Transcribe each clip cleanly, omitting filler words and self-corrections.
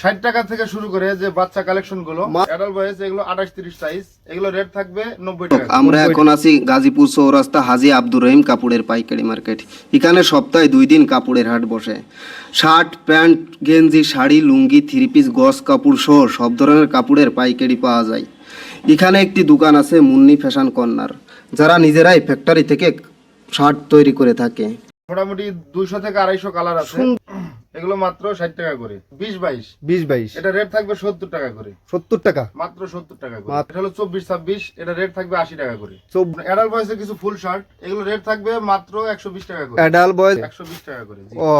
60 টাকা থেকে শুরু করে যে বাচ্চা কালেকশন গুলো অ্যাডাল্ট বয়েজ এগুলো 28-30 সাইজ, এগুলো রেট থাকবে 90 টাকা। আমরা এখন আছি গাজীপুর চৌরাস্তা হাজী আব্দুর রহিম কাপড়ের পাইকারি মার্কেট। এখানে সপ্তাহে 2 দিন কাপড়ের হাট বসে। শার্ট, প্যান্ট, গেঞ্জি, শাড়ি, লুঙ্গি, থ্রি পিস, গস কাপড় সহ সব ধরনের কাপড়ের পাইকারি পাওয়া যায়। এখানে একটি দোকান আছে মুন্নি ফ্যাশন কর্নার, যারা নিজেরাই ফ্যাক্টরি থেকে শার্ট তৈরি করে থাকে। মোটামুটি 200 থেকে 250 কালার আছে, এগুলো মাত্র 60 টাকা করে। 20-22 এটা রেট থাকবে 70 টাকা করে। 70 টাকা মাত্র 70 টাকা করে। এটা হলো 24-26 এটা রেট থাকবে 80 টাকা করে। অ্যাডাল্ট বয়েজের কিছু ফুল শার্ট, এগুলো রেট থাকবে মাত্র 120 টাকা করে। অ্যাডাল্ট বয়েজ 120 টাকা করে। জি ও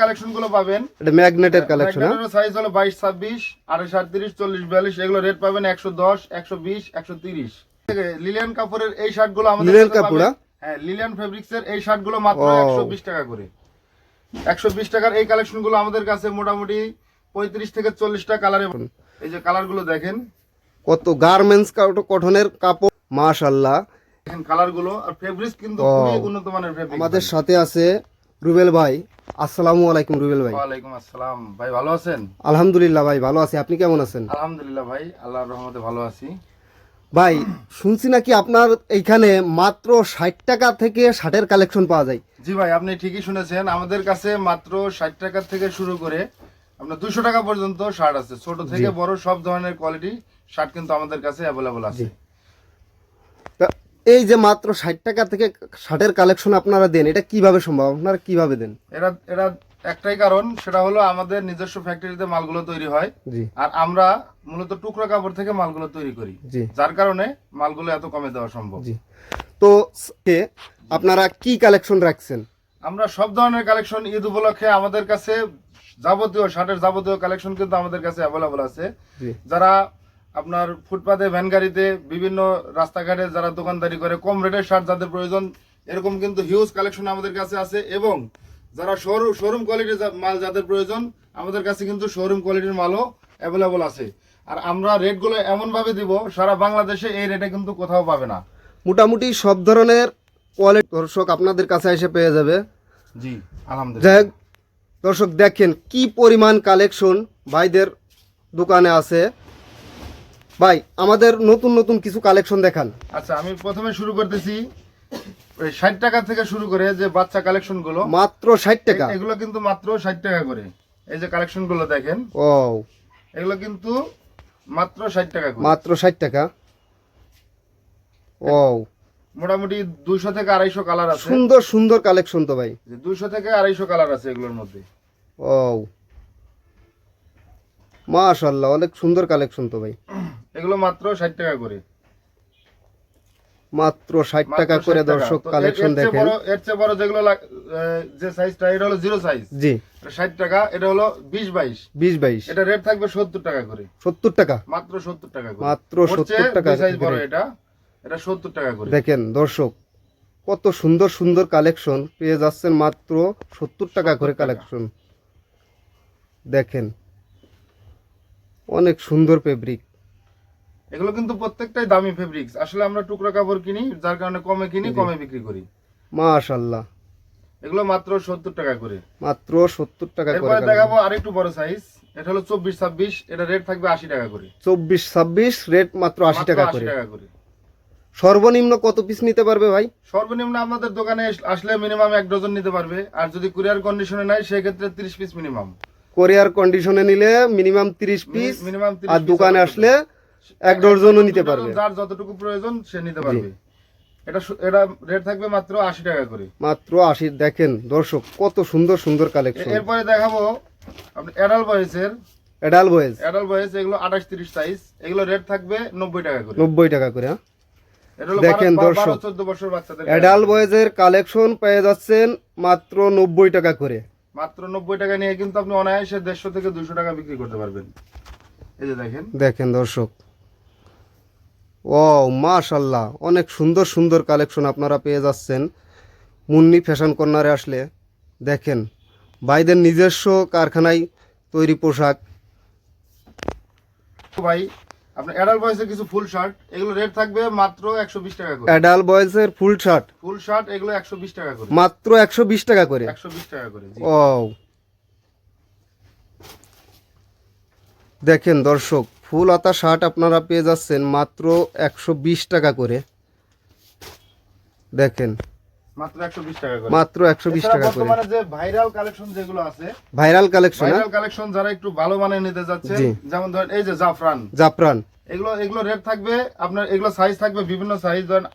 কালেকশন গুলো পাবেন, এটা ম্যাগনেটের কালেকশন। ম্যাগনেটের সাইজ হলো 22-26, 28-38, 40-42, এগুলো রেট পাবেন 110, 120, 130। লিলিয়ান কাপড়ের এই শার্ট গুলো আমাদের লিলিয়ান কাপড়, হ্যাঁ লিলিয়ান ফেব্রিক্স এর এই শার্ট গুলো মাত্র 120 টাকা করে। 120 টাকার এই কালেকশন গুলো আমাদের কাছে মোটামুটি 35 থেকে 40টা কালারে। এই যে কালার গুলো দেখেন, কত গার্মেন্টস কটনের কাপড়, মাশাআল্লাহ। দেখেন কালার গুলো, আর ফেব্রিক্স কিন্তু খুবই উন্নত মানের ফেব্রিক। আমাদের সাথে আছে রুবেল ভাই। আসসালামু আলাইকুম রুবেল ভাই। ওয়ালাইকুম আসসালাম ভাই, ভালো আছেন? আলহামদুলিল্লাহ ভাই ভালো আছি, আপনি কেমন আছেন? আলহামদুলিল্লাহ ভাই, আল্লাহর রহমতে ভালো আছি। ভাই শুনছি নাকি আপনার এইখানে মাত্র 60 টাকা থেকে শার্টের কালেকশন পাওয়া যায়? জি ভাই, আপনি ঠিকই শুনেছেন, আমাদের কাছে মাত্র 60 টাকা থেকে শুরু করে আপনার 200 টাকা পর্যন্ত শার্ট আছে। ছোট থেকে বড় সব ধরনের কোয়ালিটি শার্ট কিন্তু আমাদের কাছে অ্যাভেলেবল আছে। তা এই যে মাত্র 60 টাকা থেকে শার্টের কালেকশন আপনারা দেন, এটা কিভাবে সম্ভব? আপনারা কিভাবে দেন? এরা একটাই কারণ, সেটা হলো আমাদের নিজস্ব ফ্যাক্টরিতে মালগুলো তৈরি হয়, জি, আর আমরা মূলত টুকরা কাপড় থেকে মালগুলো তৈরি করি, জি, যার কারণে মালগুলো এত কমে দেওয়া সম্ভব। জি। তো আপনারা কি কালেকশন রাখছেন? আমরা সব ধরনের কালেকশন ঈদ উপলক্ষে আমাদের কাছে যাবতীয় শার্টের যাবতীয় কালেকশন কিন্তু আমাদের কাছে অ্যাভেলেবল আছে। জি, যারা আপনার ফুটপাতে, ভ্যান গাড়িতে, বিভিন্ন রাস্তাঘাটে যারা দোকানদারি করে, কম রেটের শার্ট যাদের প্রয়োজন, এরকম কিন্তু হিউজ কালেকশন আমাদের কাছে আছে। এবং যারা শোরুম কোয়ালিটির মাল যাদের প্রয়োজন, আমাদের কাছে কিন্তু শোরুম কোয়ালিটির মালও অ্যাভেলেবল আছে। আর আমরা রেটগুলো এমনভাবে দিব, সারা বাংলাদেশে এই রেটে কিন্তু কোথাও পাবে না। মোটামুটি সব ধরনের কোয়ালিটি দর্শক আপনাদের কাছে এসে পেয়ে যাবে। জি আলহামদুলিল্লাহ। যাই হোক, দর্শক দেখেন কি পরিমাণ কালেকশন ভাইদের দোকানে আছে। ভাই আমাদের নতুন নতুন কিছু কালেকশন দেখান। আচ্ছা, আমি প্রথমে শুরু করতেছি 60 টাকা থেকে শুরু করে যে বাচ্চা কালেকশন গুলো মাত্র 60 টাকা, এগুলো কিন্তু মাত্র 60 টাকা করে। এই যে কালেকশন গুলো দেখেন, ও এগুলো কিন্তু মাত্র 60 টাকা করে। মাত্র 60 টাকা। ও মোটামুটি 200 থেকে 250 কালার আছে। সুন্দর সুন্দর কালেকশন তো ভাই। 200 থেকে 250 কালার আছে এগুলোর মধ্যে। ও মাশাআল্লাহ, অনেক সুন্দর কালেকশন তো ভাই। এগুলো মাত্র 60 টাকা করে। মাত্র 60 টাকা করে দর্শক কালেকশন দেখেন। এর চেয়ে বড় যেগুলো যে সাইজটা, এটা হলো 0 সাইজ, জি 60 টাকা। এটা হলো 20-22, 20-22, এটা রেট থাকবে 70 টাকা করে। 70 টাকা, মাত্র 70 টাকা করে। মাত্র 70 টাকা। সাইজ বড়, এটা 70 টাকা করে। দেখেন দর্শক কত সুন্দর সুন্দর কালেকশন পেয়ে যাচ্ছেন মাত্র 70 টাকা করে কালেকশন। দেখেন অনেক সুন্দর ফেব্রিক। এগুলো কিন্তু প্রত্যেকটাই দামি ফেব্রিক্স। আসলে আমরা টুকরা কাপড় কিনি, যার কারণে কমে কিনি, কমে বিক্রি করি। মাশাআল্লাহ, এগুলো মাত্র 70 টাকা করে। মাত্র 70 টাকা করে। এরপরে দেখাবো আরেকটু বড় সাইজ, এটা হলো 24-26, এটা রেট থাকবে 80 টাকা করে। 24-26 রেট মাত্র 80 টাকা 80 করে। টাকা করে। সর্বনিম্ন কত পিস নিতে পারবে ভাই? সর্বনিম্ন আমাদের দোকানে আসলে মিনিমাম 1 ডজন নিতে পারবে, আর যদি কুরিয়ার কন্ডিশনে নেয় সেক্ষেত্রে 30 পিস মিনিমাম। কোরিয়ার কন্ডিশনে নিলে মিনিমাম 30 পিস, মিনিমাম 30 আর দোকানে আসলে 1 ডজনও নিতে পারবে। যার যতটুকু প্রয়োজন সে নিতে পারবে। এটা রেট থাকবে মাত্র 80 টাকা করে। মাত্র 80। দেখেন দর্শক কত সুন্দর সুন্দর কালেকশন। এরপরে দেখাবো আপনি অ্যাডাল্ট বয়েজের। অ্যাডাল্ট বয়েজ, অ্যাডাল্ট বয়েজ এগুলো 28-30 সাইজ, এগুলো রেট থাকবে 90 টাকা করে। 90 টাকা করে। হ্যাঁ এটা হলো দেখেন 12 দর্শক, 14 বছর বাচ্চাদের অ্যাডাল্ট বয়েজের কালেকশন পেয়ে যাচ্ছেন মাত্র 90 টাকা করে। মাত্র 90 টাকা নিয়ে কিন্তু আপনি অনায়াসে 150 থেকে 200 টাকা বিক্রি করতে পারবেন। এই যে দেখেন, দেখেন দর্শক, ও মাশাআল্লাহ, অনেক সুন্দর সুন্দর কালেকশন আপনারা পেয়ে যাচ্ছেন মুন্নি ফ্যাশন কর্নারে আসলে। দেখেন ভাইদের নিজস্ব কারখানায় তৈরি পোশাক। ভাই আপনার অ্যাডাল্ট বয়েজের কিছু ফুল শার্ট, এগুলো রেট থাকবে মাত্র 120 টাকা করে। অ্যাডাল্ট বয়েজের ফুল শার্ট এগুলো 120 টাকা করে। মাত্র 120 টাকা করে। 120 টাকা করে। জি। ও দেখেন দর্শক, ফুল হাতা শার্ট আপনারা পেয়ে যাচ্ছেন মাত্র 120 টাকা করে। দেখেন মাত্র 120 টাকা করে। মাত্র 120 এছাড়া টাকা করে। বর্তমানে যে ভাইরাল কালেকশন যেগুলো আছে, ভাইরাল কালেকশন, ভাইরাল কালেকশন যারা একটু ভালো মানের নিতে যাচ্ছে, জি। যেমন ধরেন এই যে জাফরান, জাফরান, এগুলো রেট থাকবে আপনার, এগুলো সাইজ থাকবে বিভিন্ন সাইজ, ধরেন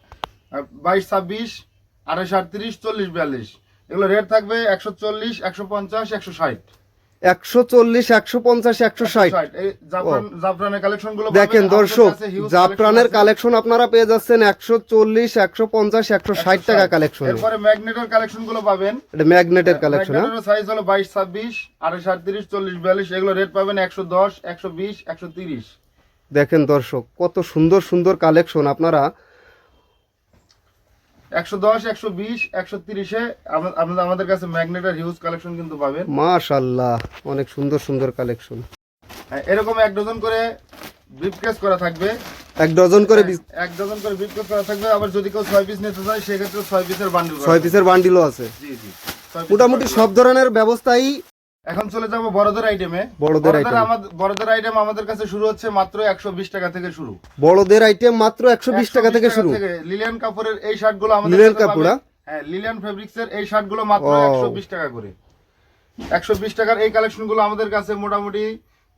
22, 26, 28, 38, 40, 42, এগুলো রেট থাকবে 140, 150, 160। 140, 150, 160। এই জাফরানের কালেকশন গুলো দেখেন দর্শক, জাফরানের কালেকশন আপনারা পেয়ে যাচ্ছেন 140, 150, 160 টাকা কালেকশন। এরপরে ম্যাগনেটের কালেকশন গুলো পাবেন, এটা ম্যাগনেটের কালেকশন। ম্যাগনেটের সাইজ হলো 22, 26, 28, 38, 40, 42, এগুলো রেট পাবেন 110, 120, 130। দেখেন দর্শক, কত সুন্দর সুন্দর কালেকশন আপনারা 110, 120, 130-এ আমাদের কাছে ম্যাগনেটের হিউজ কালেকশন কিন্তু পাবেন। মাশাআল্লাহ, অনেক সুন্দর সুন্দর কালেকশন। এরকম 1 ডজন করে ব্রিফকেস করা থাকবে, 1 ডজন করে 1 ডজন করে ব্রিফকেস করা থাকবে। আবার যদি কেউ 6 পিস নিতে চায় সেক্ষেত্রে 6 পিসের বান্ডিল, 6 পিসের বান্ডিলও আছে। জি জি, 6 পিস মোটামুটি bundle সব ধরনের ব্যবস্থাই। এখন চলে যাব বড়দের আইটেমে। বড়দের আইটেম, বড়দের আইটেম আমাদের কাছে শুরু হচ্ছে মাত্র 120 টাকা থেকে শুরু। বড়দের আইটেম মাত্র 120 টাকা থেকে শুরু। লিলিয়ান কাপড়ের এই শার্টগুলো আমাদের লিলিয়ান কাছে কাপড়, পাবেন। হ্যাঁ, লিলিয়ান ফেব্রিক্সের এই শার্টগুলো মাত্র 120 টাকা করে। 120 টাকার এই কালেকশনগুলো আমাদের কাছে মোটামুটি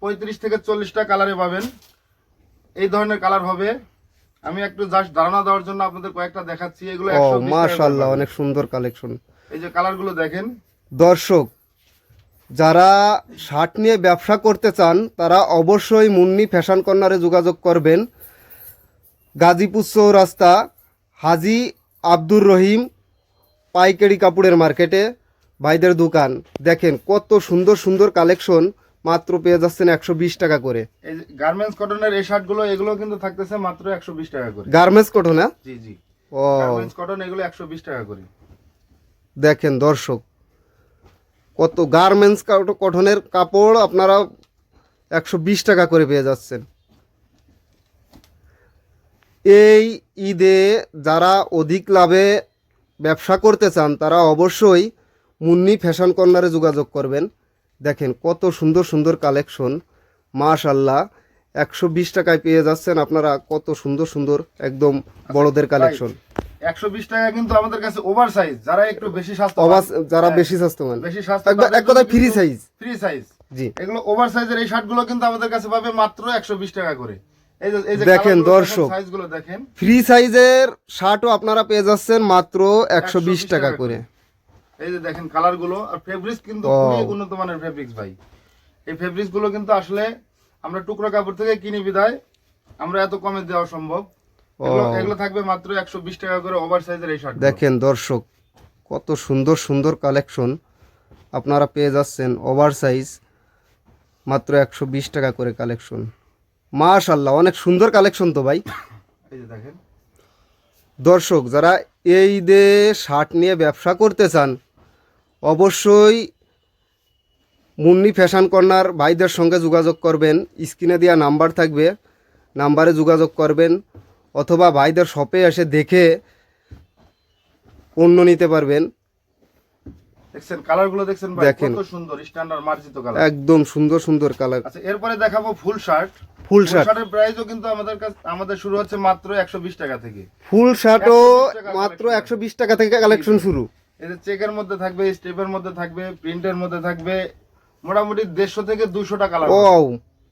35 থেকে 40টা কালারে পাবেন। এই ধরনের কালার হবে। আমি একটু জাস্ট ধারণা দেওয়ার জন্য আপনাদের কয়েকটা দেখাচ্ছি। এগুলো 120 টাকা। মাশাআল্লাহ, অনেক সুন্দর কালেকশন। এই যে কালারগুলো দেখেন দর্শক, যারা শার্ট নিয়ে ব্যবসা করতে চান তারা অবশ্যই মুন্নি ফ্যাশন কর্নারে যোগাযোগ করবেন। গাজীপুর চৌরাস্তা হাজী আব্দুর রহিম পাইকারি কাপড়ের মার্কেটে ভাইদের দোকান। দেখেন কত সুন্দর সুন্দর কালেকশন মাত্র পেয়ে যাচ্ছেন 120 টাকা করে। এই যে গার্মেন্টস কটনের এই শার্টগুলো, এগুলো কিন্তু থাকতেছে মাত্র 120 টাকা করে। গার্মেন্টস কটন, হ্যাঁ? জি জি, ও গার্মেন্টস কটন এগুলো 120 টাকা করে। দেখেন দর্শক, কত গার্মেন্টস কটনের কাপড় আপনারা 120 টাকা করে পেয়ে যাচ্ছেন। এই ঈদে যারা অধিক লাভে ব্যবসা করতে চান তারা অবশ্যই মুন্নি ফ্যাশন কর্নারে যোগাযোগ করবেন। দেখেন কত সুন্দর সুন্দর কালেকশন, মাশাআল্লাহ। 120 টাকায় পেয়ে যাচ্ছেন আপনারা কত সুন্দর সুন্দর একদম বড়দের কালেকশন। 120 টাকা কিন্তু আমাদের কাছে ওভার সাইজ, যারা একটু বেশি স্বাস্থ্য, যারা বেশি স্বাস্থ্যবান, বেশি স্বাস্থ্য, এক কথায় ফ্রি সাইজ। ফ্রি সাইজ, জি, এগুলো ওভার সাইজের এই শার্টগুলো কিন্তু আমাদের কাছে পাবে মাত্র 120 টাকা করে। এই যে দেখেন দর্শক, সাইজগুলো দেখেন, ফ্রি সাইজের শার্টও আপনারা পেয়ে যাচ্ছেন মাত্র 120 টাকা করে। এই যে দেখেন কালারগুলো, আর ফেব্রিক্স কিন্তু খুবই উন্নত মানের ফেব্রিক্স ভাই। এই ফেব্রিক্স গুলো কিন্তু আসলে আমরা টুকরো কাপড় থেকে কিনি বিধায় আমরা এত কমে দেওয়া সম্ভব। এগুলো থাকবে মাত্র 120 টাকা করে ওভার সাইজের এই শার্ট। দেখেন দর্শক, কত সুন্দর সুন্দর কালেকশন আপনারা পেয়ে যাচ্ছেন ওভার সাইজ মাত্র 120 টাকা করে কালেকশন। মাশাআল্লাহ, অনেক সুন্দর কালেকশন তো ভাই। এই যে দেখেন দর্শক, যারা এই ঈদে শার্ট নিয়ে ব্যবসা করতে চান অবশ্যই মুন্নি ফ্যাশন কর্নার ভাইদের সঙ্গে যোগাযোগ করবেন। স্ক্রিনে দেওয়া নাম্বার থাকবে, নাম্বারে যোগাযোগ করবেন, অথবা ভাইদের শপে এসে দেখে পণ্য নিতে পারবেন। দেখছেন কালারগুলো, দেখছেন ভাই কত সুন্দর স্ট্যান্ডার্ড মার্জিত কালার, একদম সুন্দর সুন্দর কালার। আচ্ছা, এরপরে দেখাবো ফুল শার্ট। ফুল শার্টের প্রাইসও কিন্তু আমাদের শুরু হচ্ছে মাত্র 120 টাকা থেকে। ফুল শার্টও মাত্র 120 টাকা থেকে কালেকশন শুরু। এই যে চেকের মধ্যে থাকবে, স্টেপের মধ্যে থাকবে, প্রিন্টের মধ্যে থাকবে, মোটামুটি 150 থেকে 200 টাকা কালার। ও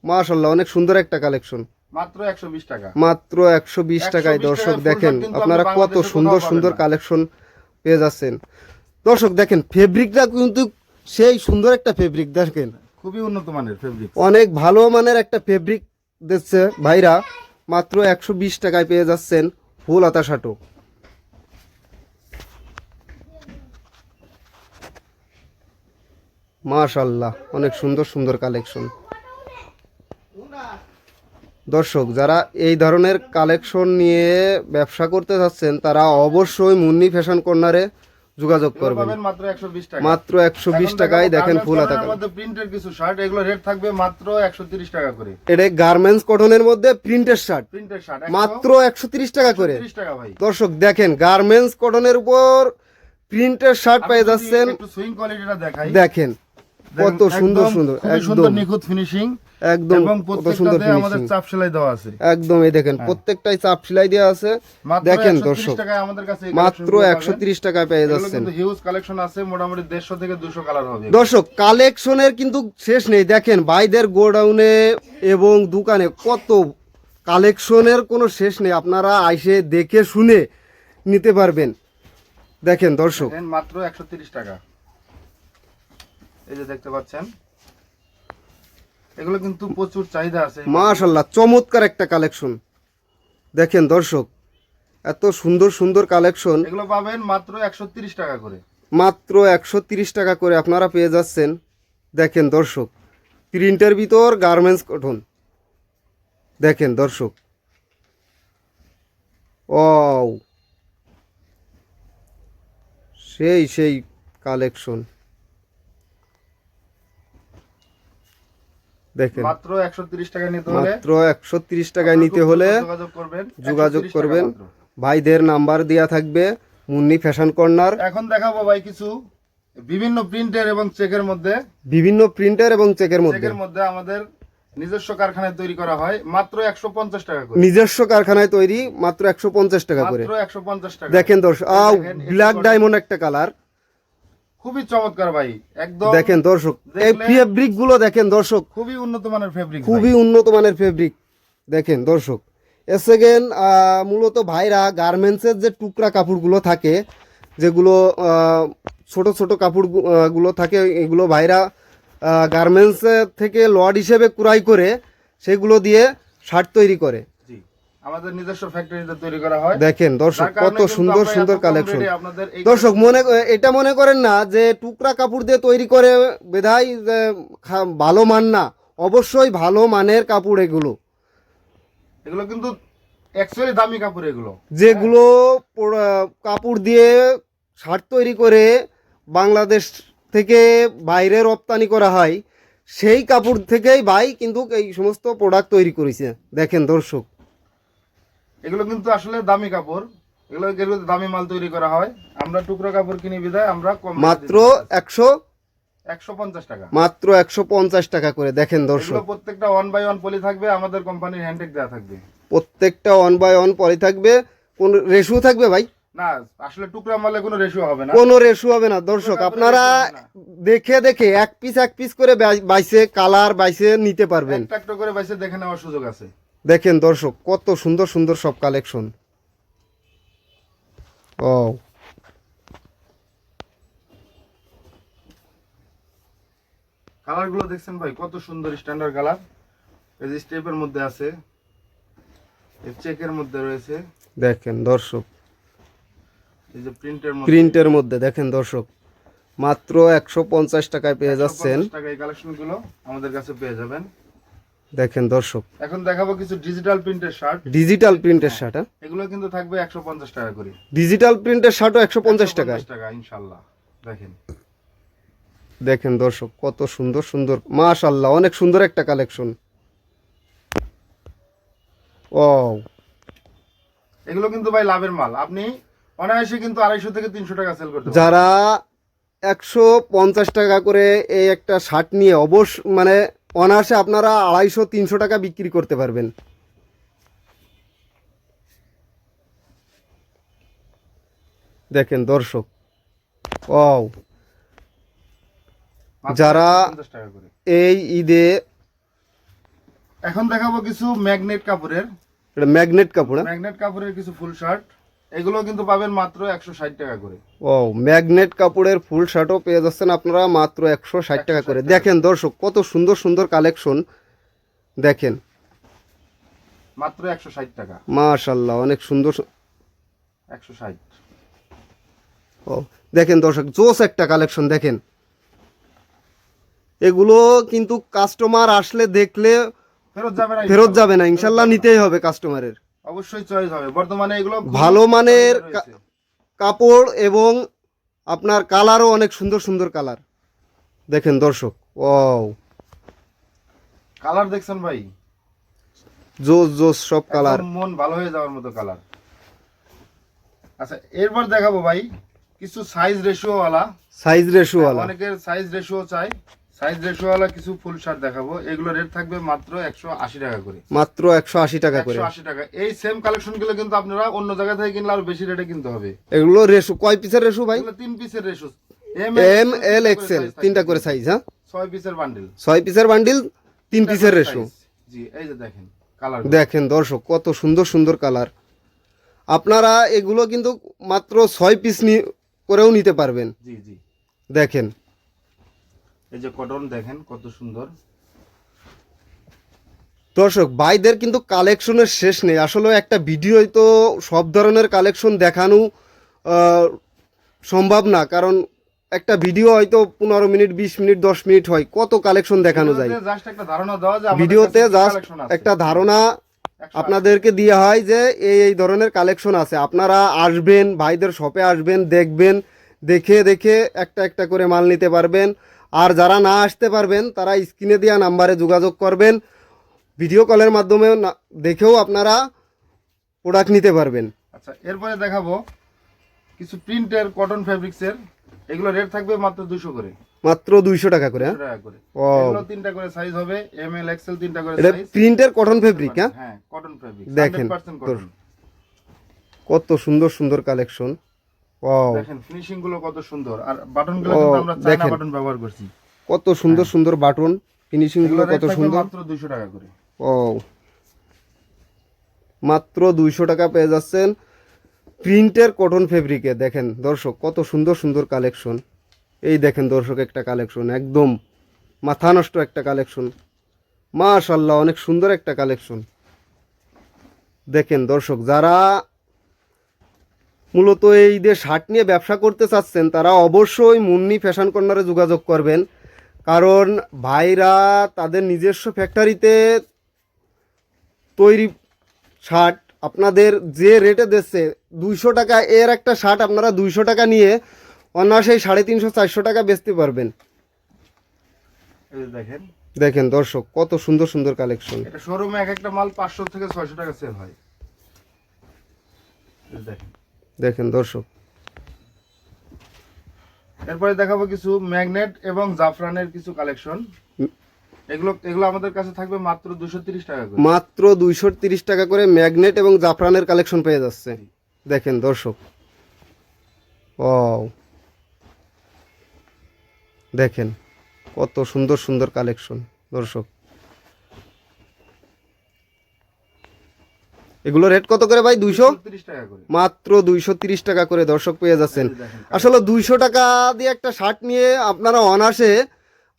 মাশাআল্লাহ, অনেক সুন্দর একটা কালেকশন। মাত্র 120 টাকা, মাত্র 120 টাকায়। দর্শক দেখেন আপনারা কত সুন্দর সুন্দর কালেকশন পেয়ে যাচ্ছেন। দর্শক দেখেন ফেব্রিকটা কিন্তু সেই সুন্দর একটা ফেব্রিক, দেখেন খুবই উন্নত মানের ফেব্রিক, অনেক ভালো মানের একটা ফেব্রিক দিচ্ছে ভাইরা। মাত্র 120 টাকায় পেয়ে যাচ্ছেন ফুল হাতা শার্টও। মাশাআল্লাহ, অনেক সুন্দর সুন্দর কালেকশন। দর্শক, যারা এই ধরনের কালেকশন নিয়ে ব্যবসা করতে চাচ্ছেন তারা অবশ্যই মুন্নি ফ্যাশন কর্নারে যোগাযোগ করবেন। মাত্র 120 টাকা, মাত্র 120 টাকায় দেখেন ফুল হাতা কালার। মধ্যে প্রিন্টের কিছু শার্ট, এগুলো রেট থাকবে মাত্র 130 টাকা করে। এটা গার্মেন্টস কটনের মধ্যে প্রিন্টের শার্ট, প্রিন্টের শার্ট মাত্র 130 টাকা করে। 130 টাকা ভাই। দর্শক দেখেন গার্মেন্টস কটনের উপর প্রিন্টের শার্ট পেয়ে যাচ্ছেন। একটু সুইং কোয়ালিটিটা দেখাই, দেখেন কত সুন্দর সুন্দর, খুবই সুন্দর একদম নিখুঁত ফিনিশিং একদম এবং কত সুন্দর প্রত্যেকটাতে আমাদের ফিনিশিং, চাপ সেলাই দেওয়া আছে। একদম এই দেখেন প্রত্যেকটাই চাপ সেলাই দেওয়া আছে। মাত্র দেখেন 130 দর্শক, টাকায় আমাদের কাছে এই মাত্র কালেকশনগুলো পাবেন। 130 টাকায় পেয়ে এগুলো যাচ্ছেন। কিন্তু হিউজ কালেকশন আছে, মোটামুটি 150 থেকে 200 কালার হবে। দর্শক কালেকশনের কিন্তু শেষ নেই। দেখেন ভাইদের গোডাউনে এবং দোকানে কত কালেকশনের কোনো শেষ নেই, আপনারা আইসে দেখে শুনে নিতে পারবেন। দেখেন দর্শক, দেখেন মাত্র 130 টাকা, এই যে দেখতে পাচ্ছেন, এগুলো কিন্তু প্রচুর চাহিদা আছে। মাশাআল্লাহ চমৎকার একটা কালেকশন। দেখেন দর্শক, এত সুন্দর সুন্দর কালেকশন এগুলো পাবেন মাত্র 130 টাকা করে। মাত্র 130 টাকা করে আপনারা পেয়ে যাচ্ছেন। দেখেন দর্শক, প্রিন্টের ভিতর গার্মেন্টস কটন। দেখেন দর্শক, ও সেই সেই কালেকশন। দেখেন মাত্র 130 টাকা নিতে হলে মাত্র 130 টাকায় নিতে হলে যোগাযোগ করবেন। যোগাযোগ 130 টাকা করবেন। মাত্র। ভাইদের নাম্বার দেওয়া থাকবে, মুন্নি ফ্যাশন কর্নার। এখন দেখাবো ভাই কিছু বিভিন্ন প্রিন্টের এবং চেকের মধ্যে। বিভিন্ন প্রিন্টার এবং চেকের মধ্যে চেকের মধ্যে আমাদের নিজস্ব কারখানায় তৈরি করা হয়, মাত্র 150 টাকা করে। নিজস্ব কারখানায় তৈরি, মাত্র 150 টাকা করে। মাত্র 150 টাকা। দেখেন দর্শক, দেখেন, ব্ল্যাক একটু ডায়মন্ড একটা কালার। খুবই চমৎকার ভাই, একদম দেখেন দর্শক, এই দেখলে- ফেব্রিক গুলো দেখেন দর্শক, খুবই উন্নত মানের ফেব্রিক। খুবই উন্নত মানের ফেব্রিক। দেখেন দর্শক, সেকেন্ড মূলত ভাইরা গার্মেন্টসের যে টুকরা কাপড়গুলো থাকে, যেগুলো ছোট ছোট কাপড় গুলো থাকে, এগুলো ভাইরা গার্মেন্টস থেকে লট হিসেবে ক্রয় করে সেগুলো দিয়ে শার্ট তৈরি করে। জি, আমাদের নিজস্ব ফ্যাক্টরিতে তৈরি করা হয়। দেখেন দর্শক, যার কারণে কত কিন্তু সুন্দর আমরা সুন্দর এত কম কালেকশন। রেটে আপনাদের এই দর্শক এটা মনে করেন না যে টুকরা কাপড় দিয়ে তৈরি করে বেধাই যে ভালো মান না, অবশ্যই ভালো মানের কাপড় এগুলো। এগুলো কিন্তু অ্যাকচুয়ালি দামি কাপড় এগুলো। যেগুলো কাপড় দিয়ে শার্ট তৈরি করে বাংলাদেশ থেকে বাইরে রপ্তানি করা হয়, সেই কাপড় থেকেই ভাই কিন্তু এই সমস্ত প্রোডাক্ট তৈরি করেছে। দেখেন দর্শক, এগুলো কিন্তু আসলে দামি কাপড়, এগুলো দামি মাল তৈরি করা হয়। আমরা টুকরো কাপড় কিনি বিধায় আমরা কম মাত্র 150 টাকা। মাত্র 150 টাকা করে। দেখেন এগুলো দর্শক, প্রত্যেকটা 1 বাই 1 পলি থাকবে, আমাদের কোম্পানির হ্যান্ডটেক দেওয়া থাকবে। প্রত্যেকটা 1 বাই 1 পরে থাকবে। কোন রেশু থাকবে ভাই? না, আসলে টুকরা মালে কোনো রেশিও হবে না। কোনো রেশু হবে না। দর্শক আপনারা দেখে দেখে এক পিস করে বাইসে কালার বাইসে নিতে পারবেন। একটা একটা করে বাইসে দেখে নেওয়ার সুযোগ আছে। দেখেন দর্শক, কত সুন্দর সুন্দর সব কালেকশন। ও কালারগুলো দেখছেন ভাই, কত সুন্দর স্ট্যান্ডার্ড কালার। এই যে স্টেপের মধ্যে আছে, এই চেকের মধ্যে রয়েছে, দেখেন দর্শক, এই যে প্রিন্টের মধ্যে। প্রিন্টের মধ্যে দেখেন দর্শক, মাত্র 150 টাকায় পেয়ে যাচ্ছেন। 150 টাকা এই কালেকশনগুলো আমাদের কাছে পেয়ে যাবেন। দেখেন দর্শক, এখন দেখাবো কিছু ডিজিটাল প্রিন্টের শার্ট। ডিজিটাল প্রিন্টের শার্ট। এগুলো কিন্তু থাকবে 150 টাকা করে। ডিজিটাল প্রিন্টের শার্টও 150 টাকায়। 150 টাকা ইনশাআল্লাহ। দেখেন দেখেন দর্শক, কত সুন্দর সুন্দর, মাশাআল্লাহ অনেক সুন্দর একটা কালেকশন। ও এগুলো কিন্তু ভাই লাভের মাল, আপনি অনায়াসে কিন্তু 250 থেকে 300 টাকা সেল করতে পারবেন। যারা 150 টাকা করে এই একটা শার্ট নিয়ে মানে অনায়াসে আপনারা 250-300 টাকা বিক্রি করতে পারবেন। দেখেন দর্শক, ও মাত্র যারা 150 টাকা করে। এই ঈদে এখন দেখাবো কিছু ম্যাগনেট কাপড়ের। এটা ম্যাগনেট কাপড়। ম্যাগনেট কাপড়ের কিছু ফুল শার্ট, এগুলো কিন্তু পাবেন মাত্র 160 টাকা করে। ও ম্যাগনেট কাপড়ের ফুল শার্টও পেয়ে যাচ্ছেন আপনারা মাত্র 160 টাকা করে। দেখেন দর্শক, কত সুন্দর সুন্দর কালেকশন। দেখেন মাত্র 160 টাকা। মাশাআল্লাহ অনেক সুন্দর। 160। ও দেখেন দর্শক, জোস একটা কালেকশন। দেখেন এগুলো কিন্তু কাস্টমার আসলে দেখলে ফেরত যাবে না, ইনশাল্লাহ নিতেই হবে কাস্টমারের। অবশ্যই চয়েস হবে। বর্তমানে এগুলো খুবই ভালো মানের চাহিদা রয়েছে। কাপড় এবং আপনার কালারও অনেক সুন্দর সুন্দর কালার। দেখেন দর্শক, ও কালার দেখছেন ভাই, জোস জোস সব কালার। একদম মন ভালো হয়ে যাওয়ার মতো কালার। আচ্ছা, এরপর দেখাবো ভাই কিছু সাইজ রেশিও ওয়ালা। সাইজ রেশিওয়ালা। অনেকের সাইজ রেশিও চাই, সাইজ রেশিওওয়ালা কিছু ফুল শার্ট দেখাবো, এগুলো রেট থাকবে মাত্র 180 টাকা করে। মাত্র 180 টাকা করে। 180 টাকা। এই সেম কালেকশন গুলো কিন্তু আপনারা অন্য জায়গা থেকে কিনলে আরো বেশি রেটে কিনতে হবে। এগুলো রেশু কয় পিসের রেশু ভাই? এগুলো 3 পিসের রেশু, এম এল এক্সেল তিনটা করে সাইজ। হ্যাঁ, 6 পিসের বান্ডিল। 6 পিসের বান্ডিল, 3 পিসের রেশু। জি, এই যে দেখেন কালার, দেখেন দর্শক কত সুন্দর সুন্দর কালার। আপনারা এগুলো কিন্তু মাত্র 6 পিস করেও নিতে পারবেন। জি জি, দেখেন এই যে কটন দেখেন কত সুন্দর। দর্শক ভাইদের কিন্তু কালেকশনের শেষ নেই। আসলে একটা ভিডিওয় তো সব ধরনের কালেকশন দেখানো সম্ভব না, কারণ একটা ভিডিও হয়তো 15 মিনিট 20 মিনিট 10 মিনিট হয়, কত কালেকশন দেখানো যায়। জাস্ট একটা ধারণা দেওয়া যায়, ভিডিওতে জাস্ট একটা ধারণা আপনাদেরকে দেওয়া হয় যে এই ধরনের কালেকশন আছে। আপনারা আসবেন, ভাইদের শপে আসবেন, দেখবেন, দেখে দেখে একটা একটা করে মাল নিতে পারবেন। আর যারা না আসতে পারবেন তারা স্ক্রিনে দেওয়া নাম্বারে যোগাযোগ করবেন, ভিডিও কলের মাধ্যমে দেখেও আপনারা প্রোডাক্ট নিতে পারবেন। আচ্ছা, এরপরে দেখাবো কিছু প্রিন্টের কটন ফেব্রিক্সের, এগুলো রেট থাকবে মাত্র 200 করে। মাত্র 200 টাকা করে। 200 টাকা করে। ও, এগুলো 3টা করে সাইজ হবে, এম এল এক্সেল 3টা করে এটা সাইজ। প্রিন্টের কটন ফেব্রিক। হ্যাঁ হ্যাঁ, কটন ফেব্রিক, দেখেন 100% কটন। কত সুন্দর সুন্দর কালেকশন। ও, দেখেন ফিনিশিং গুলো কত সুন্দর, আর বাটন গুলো কিন্তু আমরা চায়না দেখেন। বাটন ব্যবহার করছি। কত সুন্দর সুন্দর বাটন, ফিনিশিং গুলো এগুলো রেট কত থাকবে সুন্দর। মাত্র 200 টাকা করে। ও, মাত্র 200 টাকা পেয়ে যাচ্ছেন প্রিন্টের কটন ফেব্রিকে। দেখেন দর্শক কত সুন্দর সুন্দর কালেকশন। এই দেখেন দর্শক একটা কালেকশন, একদম মাথা নষ্ট একটা কালেকশন। মাশাআল্লাহ, অনেক সুন্দর একটা কালেকশন। দেখেন দর্শক, যারা মূলত এই ঈদের শার্ট নিয়ে ব্যবসা করতে চাচ্ছেন তারা অবশ্যই মুন্নি ফ্যাশন কর্নারে যোগাযোগ করবেন, কারণ ভাইরা তাদের নিজস্ব ফ্যাক্টরিতে তৈরি শার্ট আপনাদের যে রেটে দিচ্ছে 200 টাকা, এর একটা শার্ট আপনারা 200 টাকা নিয়ে অনায়াসেই 350-400 টাকা বেচতে পারবেন। এই যে দেখেন, দেখেন দর্শক কত সুন্দর সুন্দর কালেকশন। এটা শোরুমে এক একটা মাল 500 থেকে 600 টাকা সেল হয়। এই যে দেখেন। দেখেন দর্শক, এরপরে দেখাবো কিছু ম্যাগনেট এবং জাফরানের কিছু কালেকশন। এগুলো আমাদের কাছে থাকবে মাত্র 230 টাকা করে। মাত্র 230 টাকা করে ম্যাগনেট এবং জাফরানের কালেকশন পেয়ে যাচ্ছে। দেখেন দর্শক, ও দেখেন কত সুন্দর সুন্দর কালেকশন দর্শক। এগুলো রেট কত করে ভাই? 230 টাকা করে। মাত্র 230 টাকা করে দর্শক পেয়ে যাচ্ছেন। এই যে দেখেন, আসলে 200 টাকা দিয়ে একটা শার্ট নিয়ে আপনারা অনায়াসে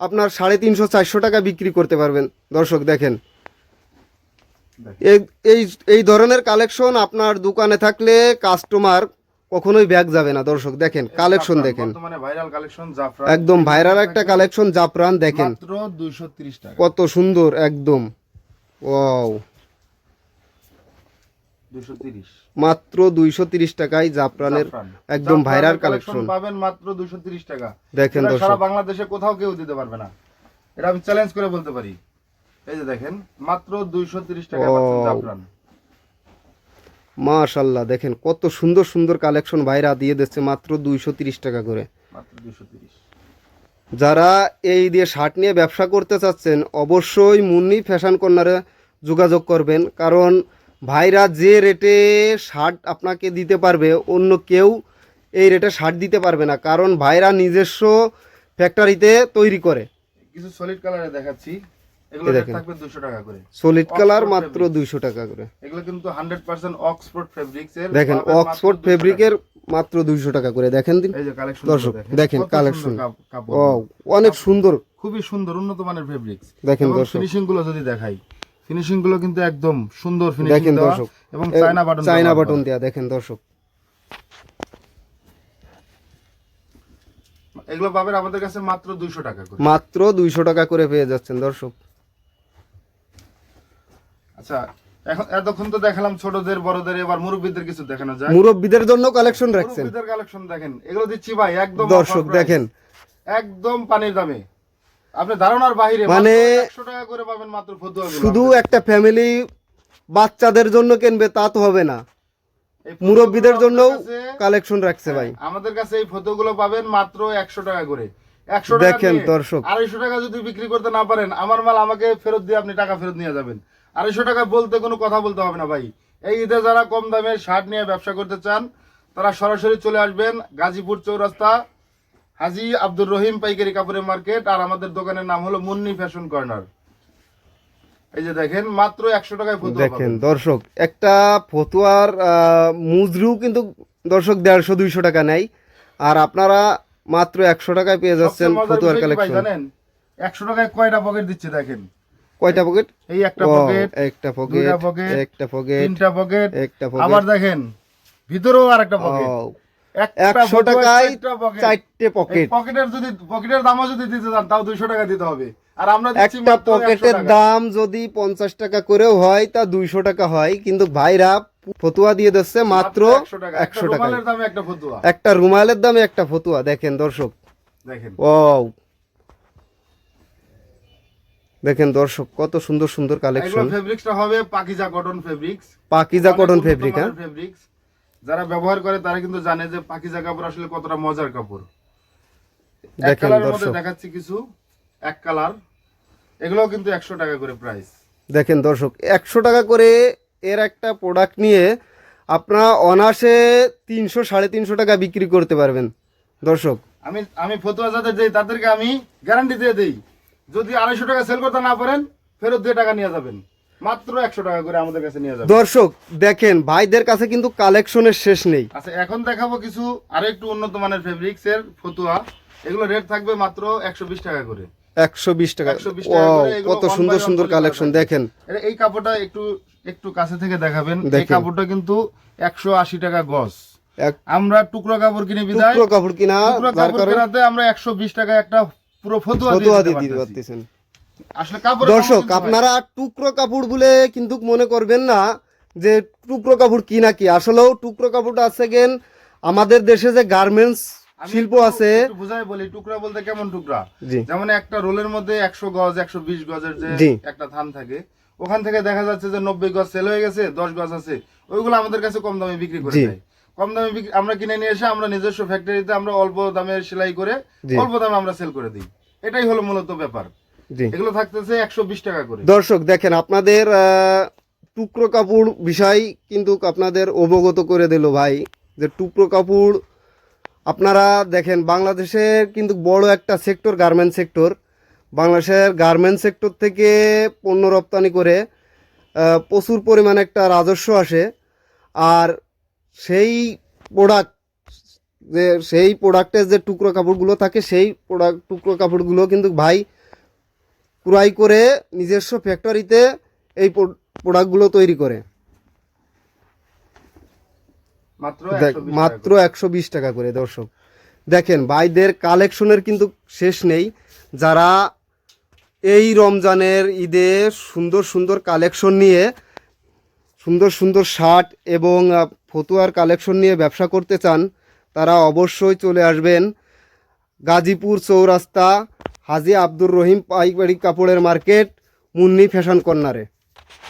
আপনার 350-400 টাকা বিক্রি করতে পারবেন। দর্শক দেখেন, এই ধরনের কালেকশন আপনার দোকানে থাকলে কাস্টমার কখনোই ব্যাক যাবে না। দর্শক দেখেন কালেকশন, দেখেন বর্তমানে ভাইরাল কালেকশন জাফরান, একদম ভাইরাল একটা কালেকশন জাফরান। দেখেন মাত্র 230 টাকা। কত সুন্দর একদম। ওয়াও, 230, মাত্র 230 টাকায় জাফরানের একদম ভাইরাল কালেকশন পাবেন মাত্র 230 টাকা। দেখেন এটা দর্শক, সারা বাংলাদেশে কোথাও কেউ দিতে পারবে না, এটা আমি চ্যালেঞ্জ করে বলতে পারি। এই যে দেখেন, মাত্র 230 টাকা পাচ্ছেন জাফরান। মাশাআল্লাহ, দেখেন কত সুন্দর সুন্দর কালেকশন ভাইরা দিয়ে দিচ্ছে মাত্র 230 টাকা করে। মাত্র 230। যারা এই দিয়ে শার্ট নিয়ে ব্যবসা করতে চাচ্ছেন অবশ্যই মুন্নি ফ্যাশন কর্নারে যোগাযোগ করবেন, কারণ ভাইরা যে রেটে শার্ট আপনাকে দিতে পারবে অন্য কেউ এই রেটে শার্ট দিতে পারবে না, কারণ ভাইরা নিজস্ব ফ্যাক্টরিতে তৈরি করে। কিছু সলিড কালারে দেখাচ্ছি, এগুলো রেট থাকবে 200 টাকা করে। সলিড কালার মাত্র 200 টাকা করে। এগুলো কিন্তু 100% অক্সফোর্ড ফেব্রিক্স এর। দেখেন অক্সফোর্ড ফেব্রিকের মাত্র 200 টাকা করে। দেখেন দিন এই যে কালেকশন দর্শক, দেখেন কালেকশন, কাপড় ও অনেক সুন্দর, খুবই সুন্দর, উন্নত মানের ফেব্রিক্স। দেখেন দর্শক, ফিনিশিং গুলো যদি দেখাই, ফিনিশিং গুলো কিন্তু একদম সুন্দর ফিনিশিং দেখেন দেওয়া দর্শক, এবং চায়না বাটন দেয়া। দেখেন দর্শক, এগুলো পাবেন আমাদের কাছে মাত্র 200 টাকা করে। মাত্র 200 টাকা করে পেয়ে যাচ্ছেন দর্শক। আচ্ছা, এখন এতক্ষণ তো দেখালাম ছোটদের বড়দের, এবার মুরব্বিদের কিছু দেখানো যায়। মুরব্বিদের জন্য কালেকশন রাখছেন। মুরব্বিদের কালেকশন দেখেন, এগুলো দিচ্ছি ভাই একদম দর্শক দেখেন, একদম পানির দামে, আপনি ধারণার বাইরে, মানে 100 টাকা করে পাবেন মাত্র ফতুয়া। শুধু একটা ফ্যামিলি বাচ্চাদের জন্য কিনবে তা তো হবে না, মুরব্বিদের জন্য কালেকশন রাখছে ভাই। আমাদের কাছে এই ফতুগুলো পাবেন মাত্র 100 টাকা করে। 100 টাকা দেখেন দিয়ে দর্শক। 250 টাকা যদি বিক্রি করতে না পারেন, আমার মাল আমাকে ফেরত দিয়ে আপনি টাকা ফেরত নিয়ে যাবেন। 250 টাকা বলতে কোনো কথা বলতে হবে না ভাই। এই ঈদে যারা কম দামে শার্ট নিয়ে ব্যবসা করতে চান, তারা সরাসরি চলে আসবেন গাজীপুর চৌরাস্তা হাজী আব্দুর রহিম পাইকারি কাপড়ের মার্কেট। আর আমাদের দোকানের নাম হলো মুন্নি ফ্যাশন কর্নার। এই যে দেখেন, মাত্র 100 টাকায় ফতুয়া দেখেন পাবেন। দর্শক, একটা ফতুয়ার মুজরিও কিন্তু দর্শক 150-200 টাকা নেয়, আর আপনারা মাত্র 100 টাকায় পেয়ে যাচ্ছেন সবচেয়ে মজার ফতুয়ার বিষয় কি ভাই কালেকশন। জানেন? 100 টাকায় কয়টা পকেট দিচ্ছে দেখেন। কয়টা পকেট? এই একটা ও, পকেট, একটা পকেট, দুইটা পকেট, একটা পকেট, তিনটা পকেট, একটা পকেট। আবার দেখেন ভিতরেও আরেকটা পকেট। ও, একটা 100 ফতুয়ায় টাকায় 4টা পকেট। 4টে এই পকেট। পকেটের দামও যদি দিতে চান তাও 200 টাকা দিতে হবে। আর আমরা দিচ্ছি একটা মাত্র 100 পকেটের টাকা। দাম যদি 50 টাকা করেও হয় তা 200 টাকা হয়, কিন্তু ভাইরা ফতুয়া দিয়ে দিচ্ছে মাত্র 100 টাকা। 100 একটা টাকায়। রুমালের দামে একটা ফতুয়া। একটা রুমালের দামে একটা ফতুয়া। দেখেন দর্শক, দেখেন ও দেখেন দর্শক, কত সুন্দর সুন্দর এগুলো কালেকশন। ফেব্রিক্সটা হবে Pakiza cotton fabrics. Pakiza cotton fabric. হ্যাঁ, ফেব্রিক্স যারা ব্যবহার করে তারা কিন্তু জানে যে পাকিজা কাপড় আসলে কতটা মজার কাপড়। এক দেখেন কালারের মধ্যে দর্শক, দেখাচ্ছি কিছু, এক কালার। এগুলোও কিন্তু 100 টাকা করে প্রাইস। দেখেন দর্শক, 100 টাকা করে এর একটা প্রোডাক্ট নিয়ে আপনারা অনায়াসে 300-350 টাকা বিক্রি করতে পারবেন দর্শক। আমি ফতুয়া যাদের দেই তাদেরকে আমি গ্যারান্টি দিয়ে দেই, যদি 250 টাকা সেল করতে না পারেন ফেরত দিয়ে টাকা নিয়ে যাবেন। মাত্র 100 টাকা করে আমাদের কাছে নিয়ে যাবেন। দর্শক দেখেন, ভাইদের কাছে কিন্তু কালেকশনের শেষ নেই। আচ্ছা, এখন দেখাবো কিছু আরো একটু উন্নত মানের ফেব্রিক্স এর ফতুয়া। এগুলো রেট থাকবে মাত্র 120 টাকা করে। 120 টাকা। 120 ও, টাকা করে। এগুলো কত one সুন্দর by one সুন্দর করে কালেকশন। থাকবে। দেখেন এই কাপড়টা একটু একটু কাছে থেকে দেখাবেন। এই দেখেন। কাপড়টা কিন্তু 180 টাকা গজ। এক আমরা টুকরো কাপড় কিনে বিদায়, টুকরো কাপড় কিনা, টুকরো যার কাপড় কারণে কেনাতে আমরা 120 টাকা একটা পুরো ফতুয়া ফতুয়া দিয়ে দিয়ে দিতে দিতে পারতেছেন। আসলে কাপড় দর্শক, আপনারা টুকরো কাপড় বলে কিন্তু মনে করবেন না যে টুকরো কাপড় কি নাকি। আসলেও টুকরো কাপড়টা আছে কেন, আমাদের দেশে যে গার্মেন্টস শিল্প আছে। বুঝাই বলি, টুকরা বলতে কেমন টুকরা? জি, যেমন একটা রোলের মধ্যে 100 গজ 120 গজের যে জি। একটা থান থাকে, ওখান থেকে দেখা যাচ্ছে যে 90 গজ সেল হয়ে গেছে, 10 গজ আছে, ওইগুলো আমাদের কাছে কম দামে বিক্রি করে জি। দেয়। কম দামে আমরা কিনে নিয়ে এসে আমরা নিজস্ব ফ্যাক্টরিতে আমরা অল্প দামে সেলাই করে জি। অল্প দামে আমরা সেল করে দিই। এটাই হলো মূলত ব্যাপার। জি। এগুলো থাকতেছে 120 টাকা করে। দর্শক দেখেন, আপনাদের টুকরো কাপড় বিষয় কিন্তু আপনাদের অবগত করে দিল ভাই, যে টুকরো কাপড় আপনারা দেখেন, বাংলাদেশের কিন্তু বড় একটা সেক্টর গার্মেন্টস সেক্টর। বাংলাদেশের গার্মেন্টস সেক্টর থেকে পণ্য রপ্তানি করে প্রচুর পরিমাণে একটা রাজস্ব আসে। আর সেই প্রোডাক্ট, যে সেই প্রোডাক্টের যে টুকরো কাপড়গুলো থাকে, সেই টুকরো কাপড়গুলো কিন্তু ভাই ক্রয় করে নিজস্ব ফ্যাক্টরিতে এই প্রোডাক্টগুলো তৈরি করে। মাত্র মাত্র 120 টাকা করে। দর্শক দেখেন, ভাইদের কালেকশনের কিন্তু শেষ নেই। যারা এই রমজানের ঈদে সুন্দর সুন্দর কালেকশন নিয়ে, সুন্দর সুন্দর শার্ট এবং ফতুয়ার কালেকশন নিয়ে ব্যবসা করতে চান, তারা অবশ্যই চলে আসবেন গাজীপুর চৌরাস্তা হাজী আব্দুর রহিম পাইকারি কাপড়ের মার্কেট, মুন্নি ফ্যাশন কর্নারে।